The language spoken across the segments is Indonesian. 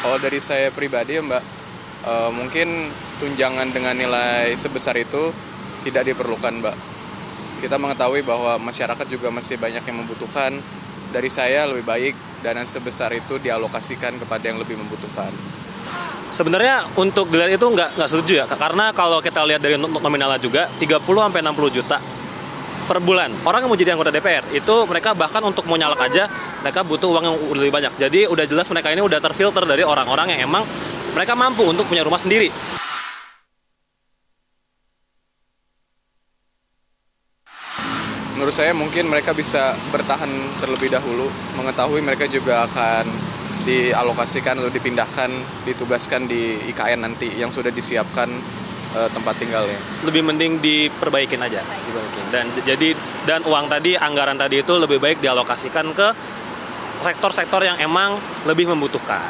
Kalau dari saya pribadi ya Mbak, mungkin tunjangan dengan nilai sebesar itu tidak diperlukan Mbak. Kita mengetahui bahwa masyarakat juga masih banyak yang membutuhkan. Dari saya lebih baik dana sebesar itu dialokasikan kepada yang lebih membutuhkan. Sebenarnya untuk dilihat itu nggak setuju ya, karena kalau kita lihat dari nominalnya juga 30-60 juta per bulan. Orang yang mau jadi anggota DPR itu mereka bahkan untuk mau nyalek aja mereka butuh uang yang lebih banyak. Jadi udah jelas mereka ini udah terfilter dari orang-orang yang emang mereka mampu untuk punya rumah sendiri. Menurut saya mungkin mereka bisa bertahan terlebih dahulu, mengetahui mereka juga akan dialokasikan atau dipindahkan, ditugaskan di IKN nanti yang sudah disiapkan tempat tinggalnya. Lebih mending diperbaikin aja, dan uang tadi, anggaran tadi itu lebih baik dialokasikan ke sektor-sektor yang emang lebih membutuhkan.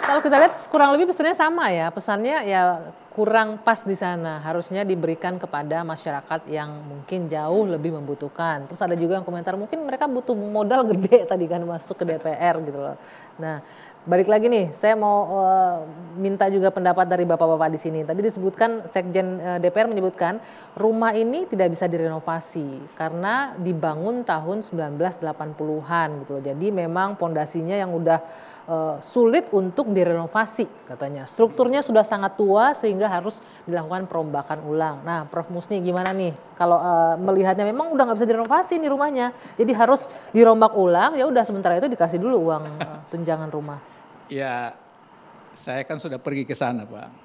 Kalau kita lihat kurang lebih pesannya sama ya, pesannya ya kurang pas di sana, harusnya diberikan kepada masyarakat yang mungkin jauh lebih membutuhkan. Terus ada juga yang komentar mungkin mereka butuh modal gede tadi kan masuk ke DPR gitu loh. Nah, balik lagi nih, saya mau minta juga pendapat dari bapak-bapak di sini. Tadi disebutkan Sekjen DPR menyebutkan rumah ini tidak bisa direnovasi karena dibangun tahun 1980-an gitu loh. Jadi memang pondasinya yang udah sulit untuk direnovasi katanya. Strukturnya sudah sangat tua sehingga harus dilakukan perombakan ulang. Nah, Prof. Musni gimana nih? Kalau melihatnya memang udah nggak bisa direnovasi nih rumahnya, jadi harus dirombak ulang. Ya udah sementara itu dikasih dulu uang tunjangan rumah. Ya, saya kan sudah pergi ke sana, Pak.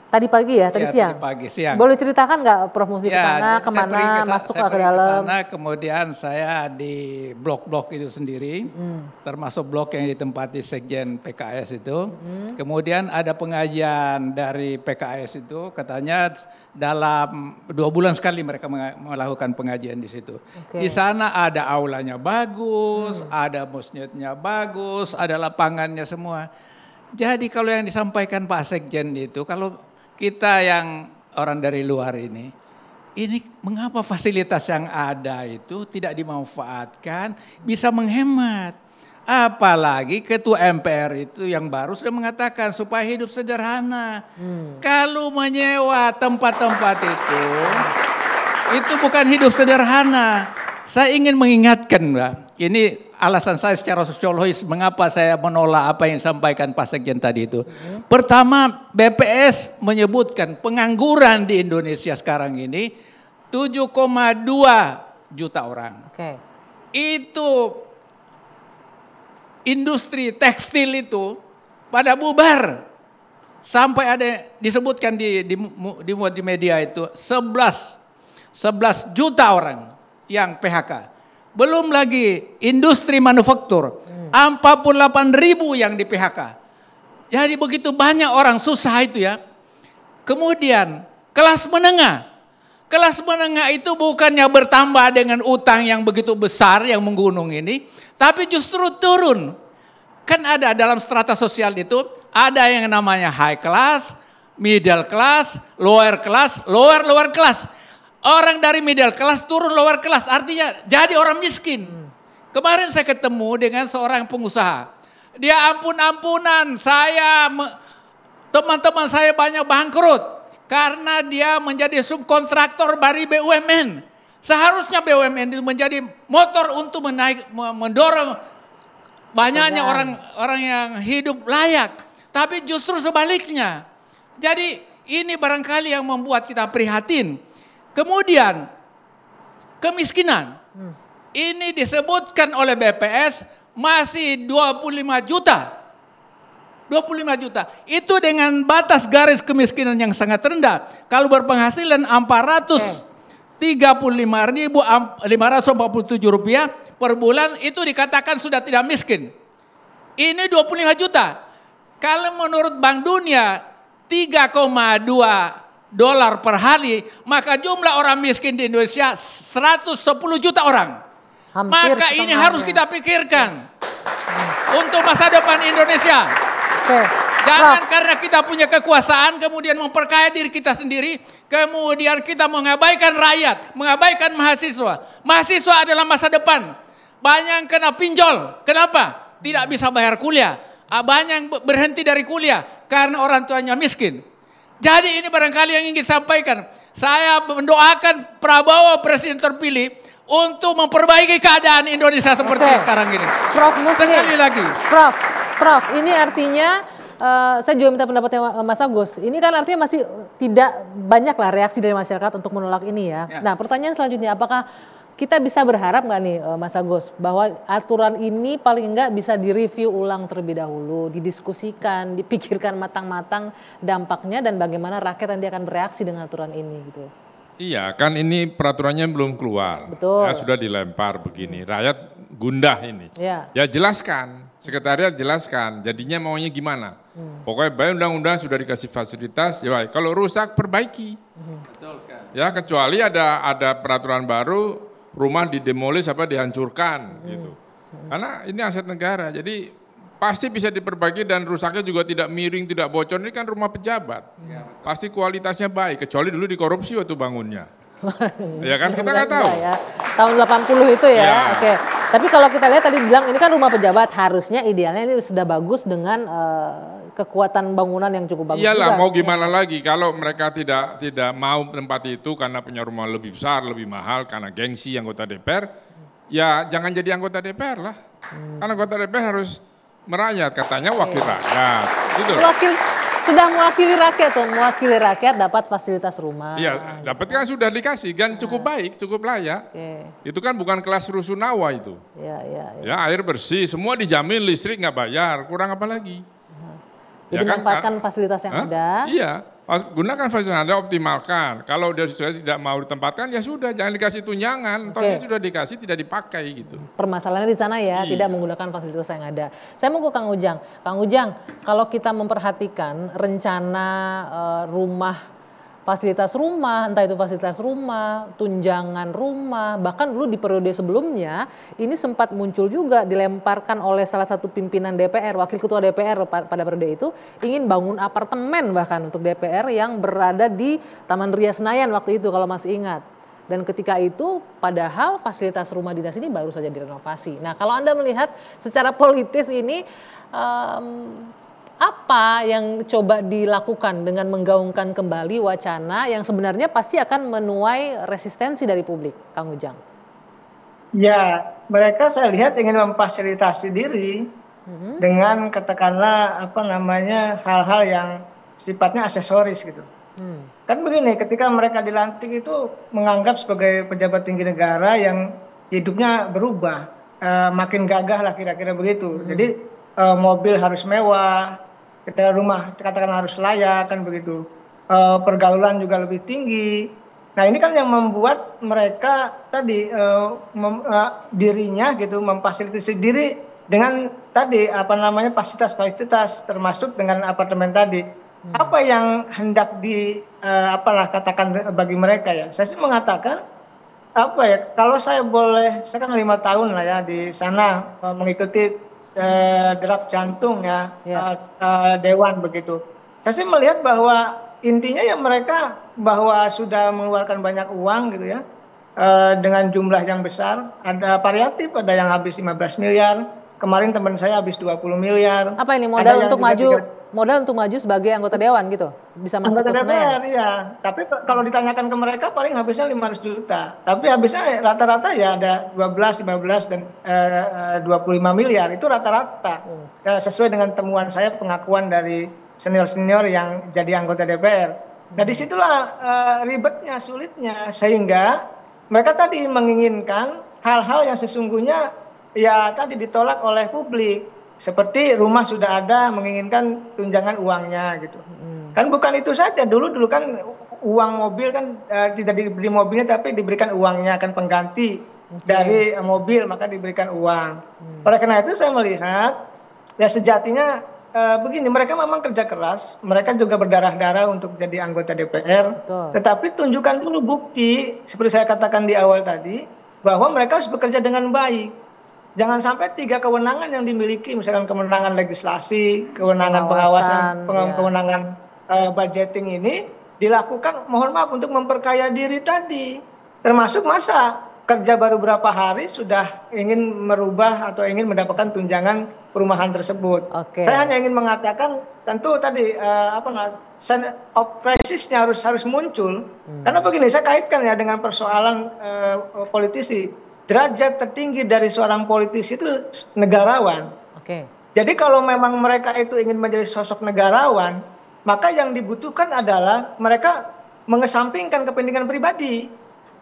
Tadi pagi ya, tadi siang? Tadi pagi, siang. Boleh ceritakan nggak Prof. Musni ke sana, kemana, masuk ke dalam? Sana, kemudian saya di blok-blok itu sendiri, termasuk blok yang ditempati Sekjen PKS itu. Kemudian ada pengajian dari PKS itu, katanya dalam 2 bulan sekali mereka melakukan pengajian di situ. Di sana ada aulanya bagus, ada masjidnya bagus, ada lapangannya semua. Jadi kalau yang disampaikan Pak Sekjen itu, kalau kita yang orang dari luar ini mengapa fasilitas yang ada itu tidak dimanfaatkan, bisa menghemat. Apalagi Ketua MPR itu yang baru sudah mengatakan supaya hidup sederhana. Kalau menyewa tempat-tempat itu bukan hidup sederhana. Saya ingin mengingatkan, Mbak, ini alasan saya secara sosiologis mengapa saya menolak apa yang disampaikan Pak Sekjen tadi itu. Pertama, BPS menyebutkan pengangguran di Indonesia sekarang ini 7,2 juta orang. Itu industri tekstil itu pada bubar. Sampai ada disebutkan di media itu 11 juta orang yang PHK. Belum lagi industri manufaktur, 48.000 yang di PHK. Jadi begitu banyak orang susah itu ya. Kemudian kelas menengah. Kelas menengah itu bukannya bertambah dengan utang yang begitu besar yang menggunung ini, tapi justru turun. Kan ada dalam strata sosial itu, ada yang namanya high class, middle class, lower class, lower class. Orang dari middle class turun lower class, artinya jadi orang miskin. Kemarin saya ketemu dengan seorang pengusaha. Dia ampun-ampunan, teman-teman saya banyak bangkrut. Karena dia menjadi subkontraktor dari BUMN. Seharusnya BUMN itu menjadi motor untuk mendorong banyaknya orang yang hidup layak. Tapi justru sebaliknya. Jadi ini barangkali yang membuat kita prihatin. Kemudian kemiskinan, ini disebutkan oleh BPS masih 25 juta. 25 juta, itu dengan batas garis kemiskinan yang sangat rendah. Kalau berpenghasilan 435.547 rupiah per bulan itu dikatakan sudah tidak miskin. Ini 25 juta. Kalau menurut Bank Dunia 3,2 dolar per hari, maka jumlah orang miskin di Indonesia 110 juta orang. Maka ini harus kita pikirkan untuk masa depan Indonesia. Jangan karena kita punya kekuasaan kemudian memperkaya diri kita sendiri, kemudian kita mengabaikan rakyat, mengabaikan mahasiswa. Mahasiswa adalah masa depan. Banyak yang kena pinjol. Kenapa? Tidak bisa bayar kuliah. Banyak yang berhenti dari kuliah karena orang tuanya miskin. Jadi ini barangkali yang ingin sampaikan. Saya mendoakan Prabowo presiden terpilih untuk memperbaiki keadaan Indonesia seperti sekarang ini. Prof Muslim. Sekali lagi. Prof, ini artinya saya juga minta pendapatnya Mas Agus. Ini kan artinya masih tidak banyak lah reaksi dari masyarakat untuk menolak ini ya. Nah, pertanyaan selanjutnya, apakah kita bisa berharap nggak nih Mas Agus bahwa aturan ini paling enggak bisa direview ulang terlebih dahulu, didiskusikan, dipikirkan matang-matang dampaknya dan bagaimana rakyat nanti akan bereaksi dengan aturan ini gitu. Iya, kan ini peraturannya belum keluar. Betul. Ya sudah dilempar begini. Rakyat gundah ini. Ya Jelaskan, sekretariat jelaskan. Jadinya maunya gimana? Pokoknya baik undang-undang sudah dikasih fasilitas, ya baik. Kalau rusak perbaiki. Ya kecuali ada peraturan baru, rumah didemolis apa dihancurkan gitu. Karena ini aset negara. Jadi pasti bisa diperbaiki dan rusaknya juga tidak miring, tidak bocor. Ini kan rumah pejabat. Pasti kualitasnya baik, kecuali dulu dikorupsi waktu bangunnya. Ya kan kita nggak tahu. Ya. Tahun 80 itu ya. Oke. Tapi kalau kita lihat tadi bilang ini kan rumah pejabat, harusnya idealnya ini sudah bagus dengan kekuatan bangunan yang cukup bagus. Iyalah, juga, mau gimana lagi kalau mereka tidak mau tempat itu karena punya rumah lebih besar, lebih mahal karena gengsi anggota DPR. Ya jangan jadi anggota DPR lah. Karena anggota DPR harus merakyat, katanya wakil rakyat. Gitu. Sudah mewakili rakyat dapat fasilitas rumah. Iya, dapat kan sudah dikasih, kan cukup baik, cukup layak. Itu kan bukan kelas rusunawa itu. Ya air bersih, semua dijamin, listrik nggak bayar, kurang apa lagi? Jadi ya manfaatkan fasilitas yang ada. Iya, gunakan fasilitas yang ada, optimalkan. Kalau dia sudah tidak mau ditempatkan, ya sudah, jangan dikasih tunjangan. Tohnya sudah dikasih, tidak dipakai gitu. Permasalahannya di sana ya, tidak menggunakan fasilitas yang ada. Saya mau ke Kang Ujang. Kang Ujang, kalau kita memperhatikan rencana rumah, fasilitas rumah, entah itu fasilitas rumah, tunjangan rumah, bahkan dulu di periode sebelumnya ini sempat muncul juga dilemparkan oleh salah satu pimpinan DPR, wakil ketua DPR pada periode itu ingin bangun apartemen bahkan untuk DPR yang berada di Taman Ria Senayan waktu itu kalau masih ingat. Dan ketika itu padahal fasilitas rumah dinas ini baru saja direnovasi. Nah kalau Anda melihat secara politis ini apa yang coba dilakukan dengan menggaungkan kembali wacana yang sebenarnya pasti akan menuai resistensi dari publik, Kang Ujang? Ya, mereka saya lihat ingin memfasilitasi diri dengan katakanlah hal-hal yang sifatnya aksesoris gitu. Kan begini, ketika mereka dilantik itu menganggap sebagai pejabat tinggi negara yang hidupnya berubah, makin gagah lah kira-kira begitu. Jadi mobil harus mewah, kita rumah katakan harus layak kan begitu, pergaulan juga lebih tinggi. Nah ini kan yang membuat mereka tadi dirinya gitu memfasilitasi diri dengan tadi fasilitas termasuk dengan apartemen tadi. Apa yang hendak katakan bagi mereka ya? Saya sih mengatakan kalau saya kan 5 tahun lah ya di sana mengikuti derap jantung ya, dewan begitu. Saya sih melihat bahwa intinya ya mereka bahwa sudah mengeluarkan banyak uang gitu ya, dengan jumlah yang besar. Ada variatif, ada yang habis 15 miliar. Kemarin teman saya habis 20 miliar. Apa ini modal untuk maju sebagai anggota dewan gitu? Bisa masuk ke Senayan? Iya, tapi kalau ditanyakan ke mereka paling habisnya 500 juta. Tapi habisnya rata-rata ya ada 12, 15 dan 25 miliar. Itu rata-rata. Sesuai dengan temuan saya, pengakuan dari senior-senior yang jadi anggota DPR. Nah disitulah ribetnya, sulitnya. Sehingga mereka tadi menginginkan hal-hal yang sesungguhnya ya tadi ditolak oleh publik. Seperti rumah sudah ada, menginginkan tunjangan uangnya gitu. Kan bukan itu saja, dulu kan uang mobil kan tidak dibeli mobilnya tapi diberikan uangnya, kan pengganti dari mobil maka diberikan uang. Oleh karena itu saya melihat ya sejatinya begini, mereka memang kerja keras, mereka juga berdarah-darah untuk jadi anggota DPR. Tetapi tunjukkan dulu bukti seperti saya katakan di awal tadi bahwa mereka harus bekerja dengan baik. Jangan sampai 3 kewenangan yang dimiliki, misalkan kewenangan legislasi, kewenangan pengawasan, kewenangan budgeting ini dilakukan, mohon maaf, untuk memperkaya diri tadi. Termasuk masa kerja baru berapa hari sudah ingin merubah atau ingin mendapatkan tunjangan perumahan tersebut. Oke. Saya hanya ingin mengatakan tentu tadi sense of crisis-nya harus muncul. Karena begini, saya kaitkan ya dengan persoalan politisi. Derajat tertinggi dari seorang politisi itu negarawan. Oke. Jadi kalau memang mereka itu ingin menjadi sosok negarawan, maka yang dibutuhkan adalah mereka mengesampingkan kepentingan pribadi.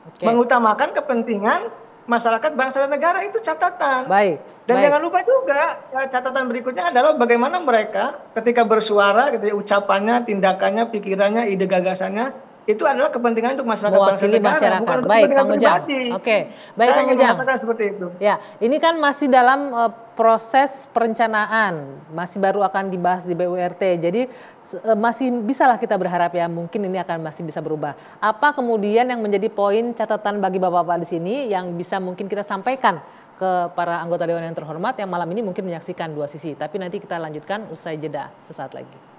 Oke. Mengutamakan kepentingan masyarakat, bangsa dan negara, itu catatan. Baik. Dan baik. jangan lupa juga catatan berikutnya adalah bagaimana mereka ketika bersuara, ketika ucapannya, tindakannya, pikirannya, ide gagasannya itu adalah kepentingan untuk masyarakat, bangsa dan Mewakili negara, masyarakat. bukan untuk Baik, kepentingan Kang Ujang. pribadi. Oke, baik, Saya Kang ingin Ujang. mengatakan seperti itu. Ya, ini kan masih dalam proses perencanaan, masih baru akan dibahas di BURT. Jadi masih bisalah kita berharap ya, mungkin ini akan masih bisa berubah. Apa kemudian yang menjadi poin catatan bagi Bapak-bapak di sini yang bisa mungkin kita sampaikan ke para anggota Dewan yang terhormat yang malam ini mungkin menyaksikan dua sisi. Tapi nanti kita lanjutkan usai jeda sesaat lagi.